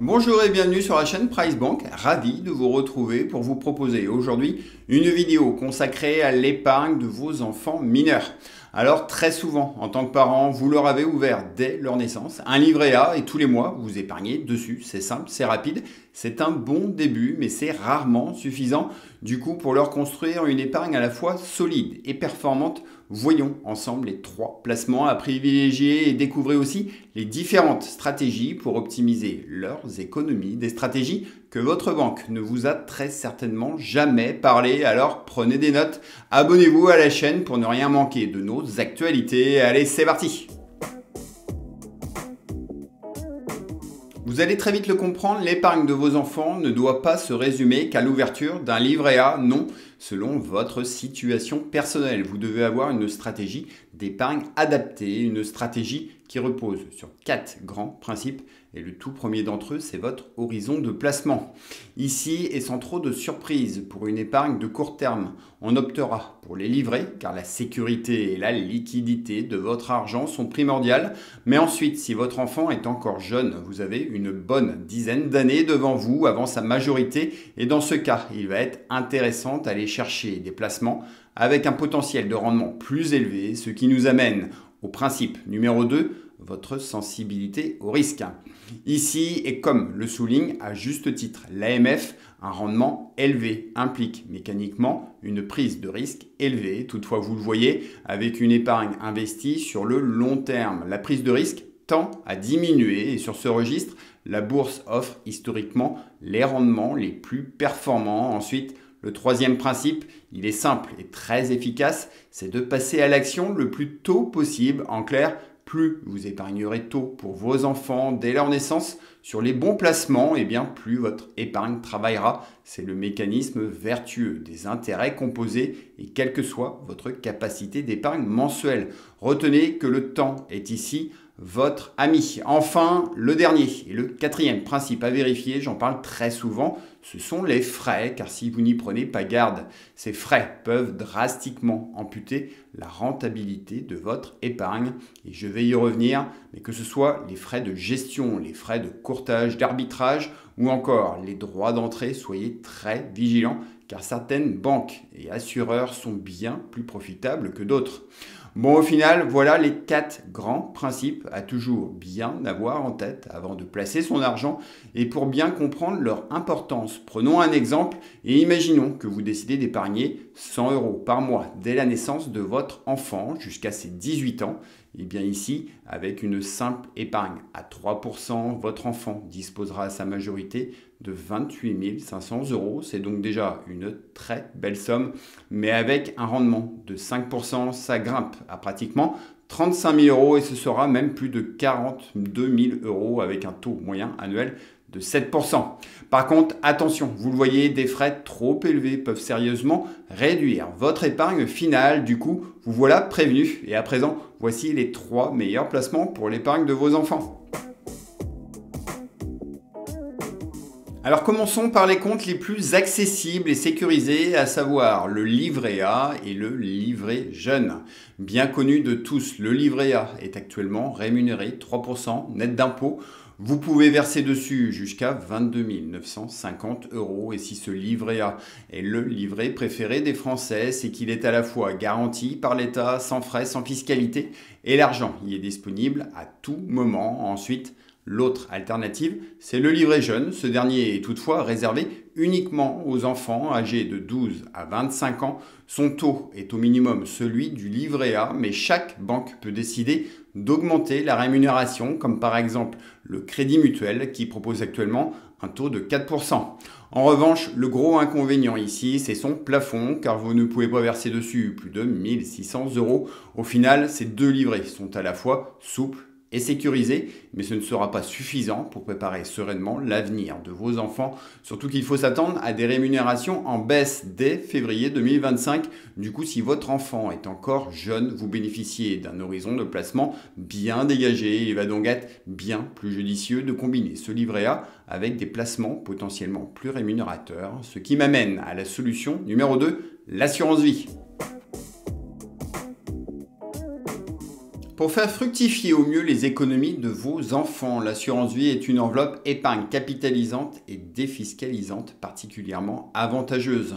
Bonjour et bienvenue sur la chaîne Price Bank, ravi de vous retrouver pour vous proposer aujourd'hui une vidéo consacrée à l'épargne de vos enfants mineurs. Alors très souvent, en tant que parent, vous leur avez ouvert dès leur naissance un livret A et tous les mois, vous épargnez dessus. C'est simple, c'est rapide, c'est un bon début, mais c'est rarement suffisant du coup pour leur construire une épargne à la fois solide et performante. Voyons ensemble les 3 placements à privilégier et découvrez aussi les différentes stratégies pour optimiser leurs économies, des stratégies que votre banque ne vous a très certainement jamais parlé. Alors prenez des notes, abonnez-vous à la chaîne pour ne rien manquer de nos actualités. Allez, c'est parti! Vous allez très vite le comprendre, l'épargne de vos enfants ne doit pas se résumer qu'à l'ouverture d'un livret A. Non, selon votre situation personnelle, vous devez avoir une stratégie d'épargne adaptée, une stratégie qui repose sur 4 grands principes. Et le tout premier d'entre eux, c'est votre horizon de placement. Ici, et sans trop de surprise, pour une épargne de court terme, on optera pour les livrets, car la sécurité et la liquidité de votre argent sont primordiales. Mais ensuite, si votre enfant est encore jeune, vous avez une bonne dizaine d'années devant vous avant sa majorité. Et dans ce cas, il va être intéressant d'aller chercher des placements avec un potentiel de rendement plus élevé, ce qui nous amène au principe numéro 2, votre sensibilité au risque. Ici, et comme le souligne à juste titre l'AMF, un rendement élevé implique mécaniquement une prise de risque élevée. Toutefois, vous le voyez, avec une épargne investie sur le long terme, la prise de risque tend à diminuer et sur ce registre, la bourse offre historiquement les rendements les plus performants. Ensuite, le troisième principe, il est simple et très efficace, c'est de passer à l'action le plus tôt possible. En clair, plus vous épargnerez tôt pour vos enfants dès leur naissance sur les bons placements, et bien plus votre épargne travaillera. C'est le mécanisme vertueux des intérêts composés et quelle que soit votre capacité d'épargne mensuelle. Retenez que le temps est ici votre ami. Enfin, le dernier et le quatrième principe à vérifier, j'en parle très souvent, ce sont les frais, car si vous n'y prenez pas garde, ces frais peuvent drastiquement amputer la rentabilité de votre épargne. Et je vais y revenir, mais que ce soit les frais de gestion, les frais de courtage, d'arbitrage ou encore les droits d'entrée, soyez très vigilants, car certaines banques et assureurs sont bien plus profitables que d'autres. Bon, au final, voilà les 4 grands principes à toujours bien avoir en tête avant de placer son argent et pour bien comprendre leur importance. Prenons un exemple et imaginons que vous décidez d'épargner 100 € par mois dès la naissance de votre enfant jusqu'à ses 18 ans. Et bien ici, avec une simple épargne à 3%, votre enfant disposera à sa majorité de 28 500 €. C'est donc déjà une très belle somme, mais avec un rendement de 5%, ça grimpe à pratiquement 35 000 € et ce sera même plus de 42 000 € avec un taux moyen annuel de 7%. Par contre, attention, vous le voyez, des frais trop élevés peuvent sérieusement réduire votre épargne finale. Du coup, vous voilà prévenu. Et à présent, voici les 3 meilleurs placements pour l'épargne de vos enfants. Alors commençons par les comptes les plus accessibles et sécurisés, à savoir le livret A et le livret jeune. Bien connu de tous, le livret A est actuellement rémunéré 3% net d'impôts. Vous pouvez verser dessus jusqu'à 22 950 € et si ce livret A est le livret préféré des Français, c'est qu'il est à la fois garanti par l'État, sans frais, sans fiscalité et l'argent y est disponible à tout moment. Ensuite, l'autre alternative, c'est le livret jeune. Ce dernier est toutefois réservé uniquement aux enfants âgés de 12 à 25 ans. Son taux est au minimum celui du livret A, mais chaque banque peut décider d'augmenter la rémunération, comme par exemple le Crédit Mutuel qui propose actuellement un taux de 4%. En revanche, le gros inconvénient ici, c'est son plafond, car vous ne pouvez pas verser dessus plus de 1 600 €. Au final, ces 2 livrets sont à la fois souples et sécurisé, mais ce ne sera pas suffisant pour préparer sereinement l'avenir de vos enfants. Surtout qu'il faut s'attendre à des rémunérations en baisse dès février 2025. Du coup, si votre enfant est encore jeune, vous bénéficiez d'un horizon de placement bien dégagé. Il va donc être bien plus judicieux de combiner ce livret A avec des placements potentiellement plus rémunérateurs. Ce qui m'amène à la solution numéro 2, l'assurance vie. Pour faire fructifier au mieux les économies de vos enfants, l'assurance vie est une enveloppe épargne capitalisante et défiscalisante particulièrement avantageuse.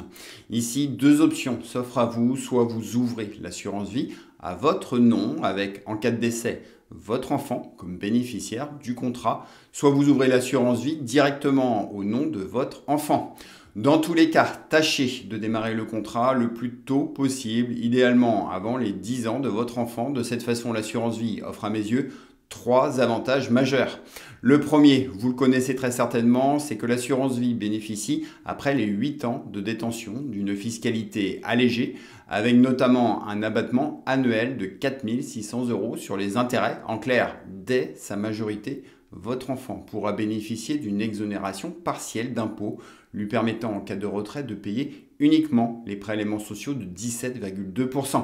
Ici, deux options s'offrent à vous, soit vous ouvrez l'assurance vie à votre nom avec, en cas de décès, votre enfant comme bénéficiaire du contrat, soit vous ouvrez l'assurance vie directement au nom de votre enfant. Dans tous les cas, tâchez de démarrer le contrat le plus tôt possible, idéalement avant les 10 ans de votre enfant. De cette façon, l'assurance vie offre à mes yeux 3 avantages majeurs. Le premier, vous le connaissez très certainement, c'est que l'assurance vie bénéficie, après les 8 ans de détention, d'une fiscalité allégée, avec notamment un abattement annuel de 4 600 € sur les intérêts. En clair, dès sa majorité, votre enfant pourra bénéficier d'une exonération partielle d'impôt, lui permettant en cas de retrait de payer uniquement les prélèvements sociaux de 17,2%.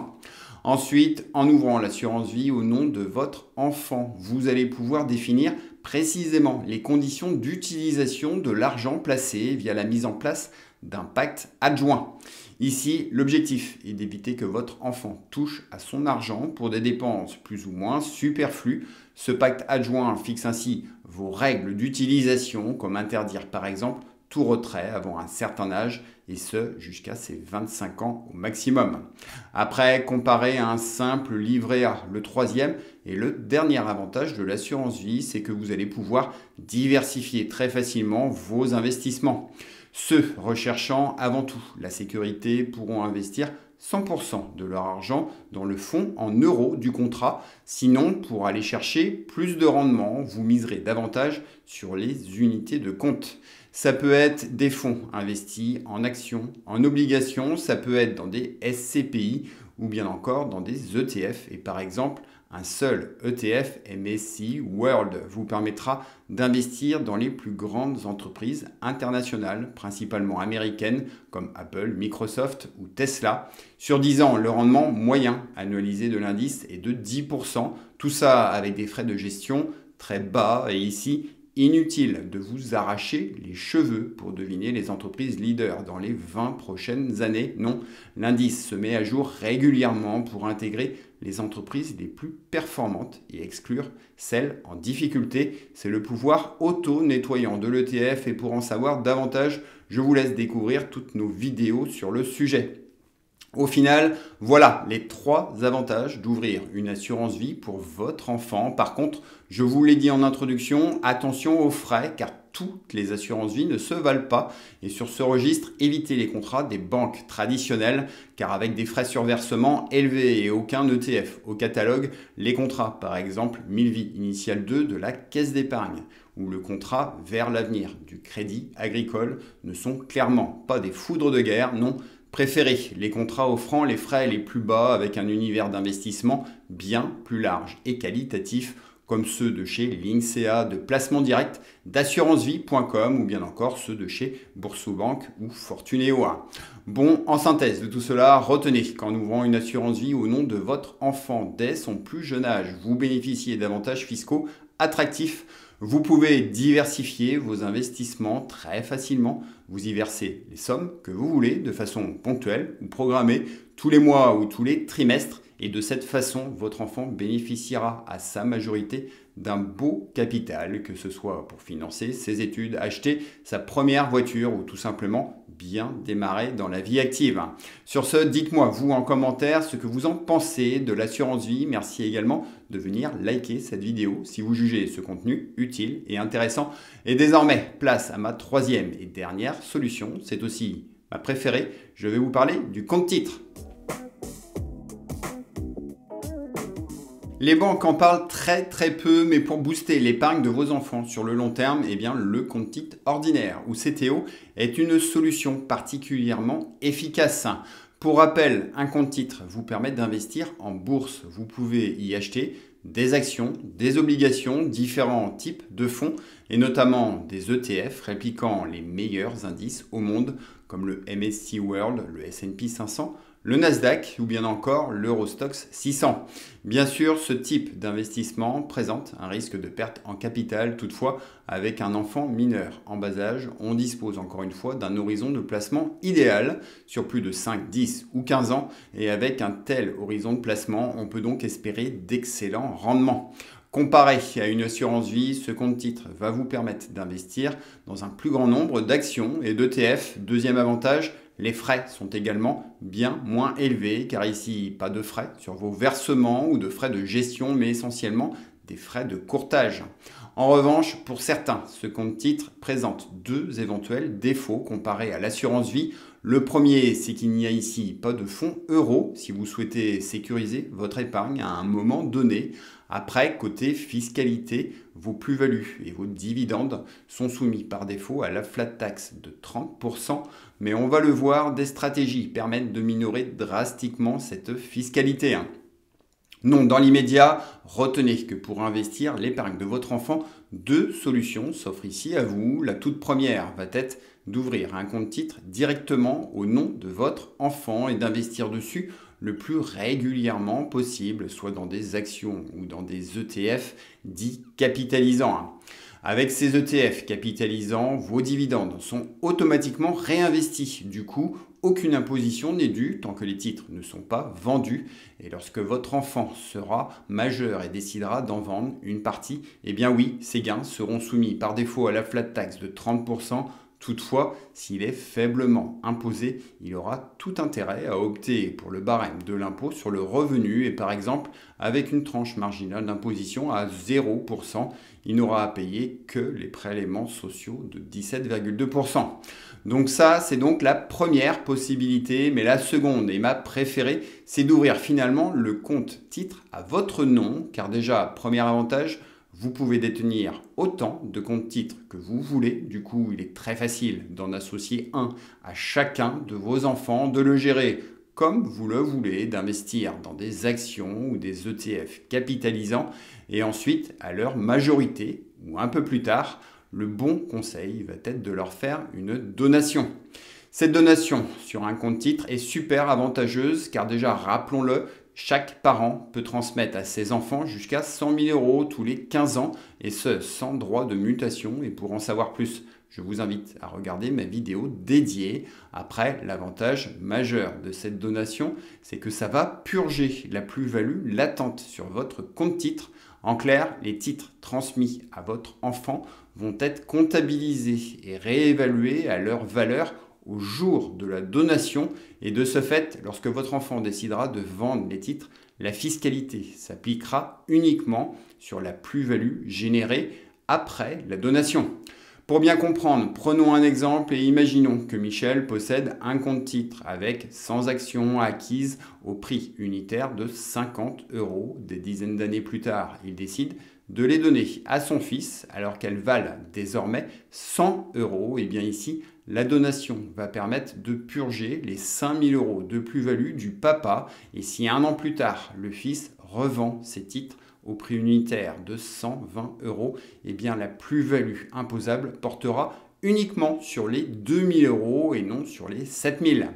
Ensuite, en ouvrant l'assurance vie au nom de votre enfant, vous allez pouvoir définir précisément les conditions d'utilisation de l'argent placé via la mise en place d'un pacte adjoint. Ici, l'objectif est d'éviter que votre enfant touche à son argent pour des dépenses plus ou moins superflues. Ce pacte adjoint fixe ainsi vos règles d'utilisation, comme interdire par exemple tout retrait avant un certain âge, et ce jusqu'à ses 25 ans au maximum. Après, comparé à un simple livret A, le troisième et le dernier avantage de l'assurance vie, c'est que vous allez pouvoir diversifier très facilement vos investissements. Ceux recherchant avant tout la sécurité pourront investir 100% de leur argent dans le fonds en euros du contrat. Sinon, pour aller chercher plus de rendement, vous miserez davantage sur les unités de compte. Ça peut être des fonds investis en actions, en obligations, ça peut être dans des SCPI ou bien encore dans des ETF. Et par exemple, un seul ETF MSCI World vous permettra d'investir dans les plus grandes entreprises internationales, principalement américaines, comme Apple, Microsoft ou Tesla. Sur 10 ans, le rendement moyen annualisé de l'indice est de 10%. Tout ça avec des frais de gestion très bas. Et ici, inutile de vous arracher les cheveux pour deviner les entreprises leaders dans les 20 prochaines années. Non, l'indice se met à jour régulièrement pour intégrer les entreprises les plus performantes et exclure celles en difficulté. C'est le pouvoir auto-nettoyant de l'ETF et pour en savoir davantage, je vous laisse découvrir toutes nos vidéos sur le sujet. Au final, voilà les 3 avantages d'ouvrir une assurance vie pour votre enfant. Par contre, je vous l'ai dit en introduction, attention aux frais car toutes les assurances vie ne se valent pas. Et sur ce registre, évitez les contrats des banques traditionnelles car avec des frais sur versement élevés et aucun ETF au catalogue, les contrats, par exemple 1000 vies initiale 2 de la Caisse d'épargne ou le contrat vers l'avenir du Crédit Agricole ne sont clairement pas des foudres de guerre, non. Préférez les contrats offrant les frais les plus bas avec un univers d'investissement bien plus large et qualitatif comme ceux de chez Linksea de placement direct, d'assurancevie.com ou bien encore ceux de chez Boursorama ou Fortuneo. Bon, en synthèse de tout cela, retenez qu'en ouvrant une assurance vie au nom de votre enfant dès son plus jeune âge, vous bénéficiez d'avantages fiscaux attractifs. Vous pouvez diversifier vos investissements très facilement. Vous y versez les sommes que vous voulez de façon ponctuelle ou programmée tous les mois ou tous les trimestres. Et de cette façon, votre enfant bénéficiera à sa majorité d'un beau capital, que ce soit pour financer ses études, acheter sa première voiture ou tout simplement bien démarrer dans la vie active. Sur ce, dites-moi vous en commentaire ce que vous en pensez de l'assurance vie. Merci également de venir liker cette vidéo si vous jugez ce contenu utile et intéressant. Et désormais, place à ma 3e et dernière solution. C'est aussi ma préférée. Je vais vous parler du compte-titres. Les banques en parlent très peu, mais pour booster l'épargne de vos enfants sur le long terme, eh bien, le compte-titres ordinaire ou CTO est une solution particulièrement efficace. Pour rappel, un compte-titres vous permet d'investir en bourse. Vous pouvez y acheter des actions, des obligations, différents types de fonds et notamment des ETF répliquant les meilleurs indices au monde comme le MSCI World, le S&P 500, le Nasdaq ou bien encore l'Eurostoxx 600. Bien sûr, ce type d'investissement présente un risque de perte en capital. Toutefois, avec un enfant mineur en bas âge, on dispose encore une fois d'un horizon de placement idéal sur plus de 5, 10 ou 15 ans. Et avec un tel horizon de placement, on peut donc espérer d'excellents rendements. Comparé à une assurance vie, ce compte titre va vous permettre d'investir dans un plus grand nombre d'actions et d'ETF. Deuxième avantage, les frais sont également bien moins élevés car ici, pas de frais sur vos versements ou de frais de gestion, mais essentiellement des frais de courtage. En revanche, pour certains, ce compte titre présente deux éventuels défauts comparés à l'assurance vie. Le premier, c'est qu'il n'y a ici pas de fonds euros si vous souhaitez sécuriser votre épargne à un moment donné. Après, côté fiscalité, vos plus-values et vos dividendes sont soumis par défaut à la flat tax de 30%, mais on va le voir, des stratégies permettent de minorer drastiquement cette fiscalité. Non, dans l'immédiat, retenez que pour investir l'épargne de votre enfant, deux solutions s'offrent ici à vous. La toute première va être d'ouvrir un compte titre directement au nom de votre enfant et d'investir dessus le plus régulièrement possible, soit dans des actions ou dans des ETF dits capitalisants. Avec ces ETF capitalisants, vos dividendes sont automatiquement réinvestis. Du coup, aucune imposition n'est due tant que les titres ne sont pas vendus. Et lorsque votre enfant sera majeur et décidera d'en vendre une partie, eh bien oui, ces gains seront soumis par défaut à la flat tax de 30%. Toutefois, s'il est faiblement imposé, il aura tout intérêt à opter pour le barème de l'impôt sur le revenu et par exemple, avec une tranche marginale d'imposition à 0%, il n'aura à payer que les prélèvements sociaux de 17,2%. Donc ça, c'est donc la première possibilité, mais la seconde et ma préférée, c'est d'ouvrir finalement le compte titre à votre nom, car déjà, premier avantage, vous pouvez détenir autant de comptes titres que vous voulez. Du coup, il est très facile d'en associer un à chacun de vos enfants, de le gérer comme vous le voulez, d'investir dans des actions ou des ETF capitalisants et ensuite, à leur majorité ou un peu plus tard, le bon conseil va être de leur faire une donation. Cette donation sur un compte titre est super avantageuse car déjà, rappelons-le, chaque parent peut transmettre à ses enfants jusqu'à 100 000 euros tous les 15 ans et ce, sans droit de mutation. Et pour en savoir plus, je vous invite à regarder ma vidéo dédiée. Après, l'avantage majeur de cette donation, c'est que ça va purger la plus-value latente sur votre compte titre. En clair, les titres transmis à votre enfant vont être comptabilisés et réévalués à leur valeur au jour de la donation et de ce fait, lorsque votre enfant décidera de vendre les titres, la fiscalité s'appliquera uniquement sur la plus-value générée après la donation. Pour bien comprendre, prenons un exemple et imaginons que Michel possède un compte titre avec 100 actions acquises au prix unitaire de 50 euros. Des dizaines d'années plus tard, il décide de les donner à son fils alors qu'elles valent désormais 100 euros. Et bien ici, la donation va permettre de purger les 5 000 euros de plus-value du papa. Et si un an plus tard, le fils revend ses titres au prix unitaire de 120 euros, eh bien la plus-value imposable portera uniquement sur les 2 000 euros et non sur les 7 000.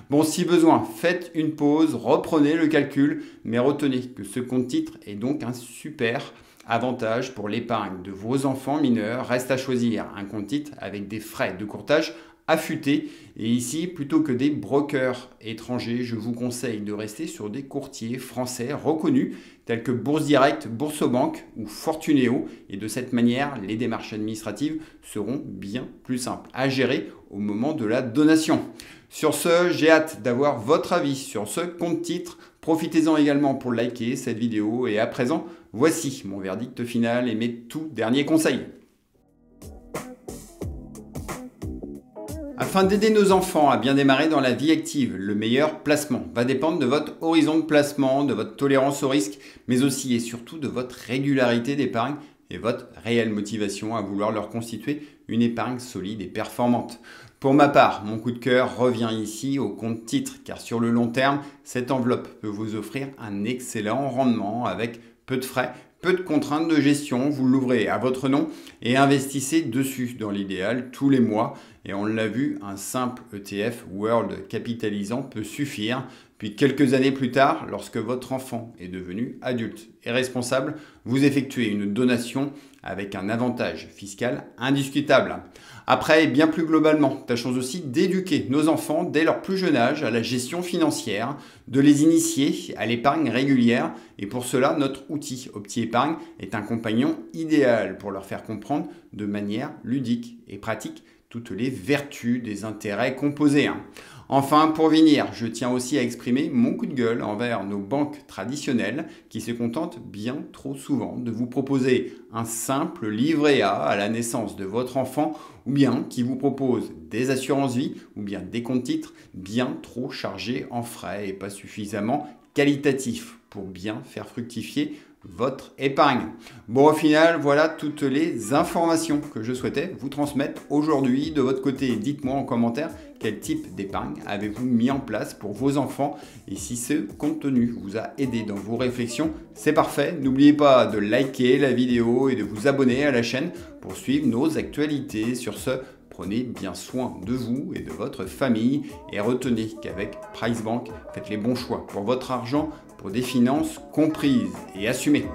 Bon, si besoin, faites une pause, reprenez le calcul, mais retenez que ce compte titre est donc un super avantage pour l'épargne de vos enfants mineurs. Reste à choisir un compte titre avec des frais de courtage affûtés. Et ici, plutôt que des brokers étrangers, je vous conseille de rester sur des courtiers français reconnus tels que Bourse Direct, Boursobank ou Fortuneo. Et de cette manière, les démarches administratives seront bien plus simples à gérer au moment de la donation. Sur ce, j'ai hâte d'avoir votre avis sur ce compte titre. Profitez-en également pour liker cette vidéo. Et à présent, voici mon verdict final et mes tout derniers conseils. Afin d'aider nos enfants à bien démarrer dans la vie active, le meilleur placement va dépendre de votre horizon de placement, de votre tolérance au risque, mais aussi et surtout de votre régularité d'épargne et votre réelle motivation à vouloir leur constituer une épargne solide et performante. Pour ma part, mon coup de cœur revient ici au compte titre, car sur le long terme, cette enveloppe peut vous offrir un excellent rendement avec peu de frais, peu de contraintes de gestion, vous l'ouvrez à votre nom et investissez dessus dans l'idéal tous les mois. Et on l'a vu, un simple ETF World capitalisant peut suffire. Puis quelques années plus tard, lorsque votre enfant est devenu adulte et responsable, vous effectuez une donation avec un avantage fiscal indiscutable. Après, bien plus globalement, tâchons aussi d'éduquer nos enfants dès leur plus jeune âge à la gestion financière, de les initier à l'épargne régulière. Et pour cela, notre outil OptiEpargne est un compagnon idéal pour leur faire comprendre de manière ludique et pratique toutes les vertus des intérêts composés. Enfin, pour finir, je tiens aussi à exprimer mon coup de gueule envers nos banques traditionnelles qui se contentent bien trop souvent de vous proposer un simple livret A à la naissance de votre enfant ou bien qui vous proposent des assurances vie ou bien des comptes titres bien trop chargés en frais et pas suffisamment qualitatifs pour bien faire fructifier votre épargne. Bon, au final, voilà toutes les informations que je souhaitais vous transmettre aujourd'hui. De votre côté, dites-moi en commentaire quel type d'épargne avez-vous mis en place pour vos enfants et si ce contenu vous a aidé dans vos réflexions, c'est parfait. N'oubliez pas de liker la vidéo et de vous abonner à la chaîne pour suivre nos actualités. Sur ce, prenez bien soin de vous et de votre famille et retenez qu'avec Price Bank, faites les bons choix pour votre argent, pour des finances comprises et assumées.